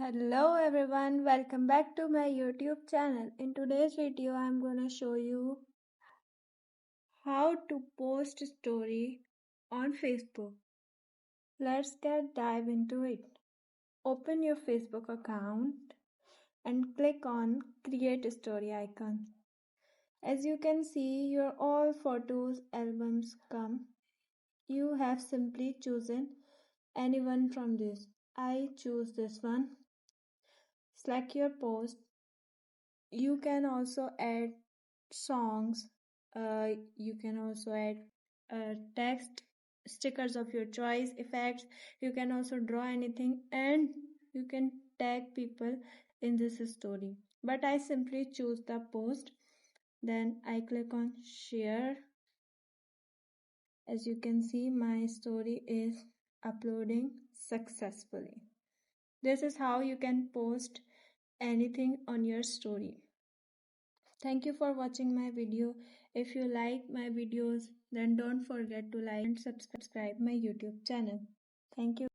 Hello everyone, welcome back to my YouTube channel. In today's video, I'm gonna show you how to post a story on Facebook. Let's get dive into it. Open your Facebook account and click on create a story icon. As you can see, your all photos albums come. You have simply chosen anyone from this. I choose this one. Select your post. You can also add songs. You can also add text, stickers of your choice, effects. You can also draw anything, and you can tag people in this story. But I simply choose the post. Then I click on share. As you can see, my story is uploading successfully. This is how you can post anything on your story. Thank you for watching my video. If you like my videos, then don't forget to like and subscribe my YouTube channel. Thank you.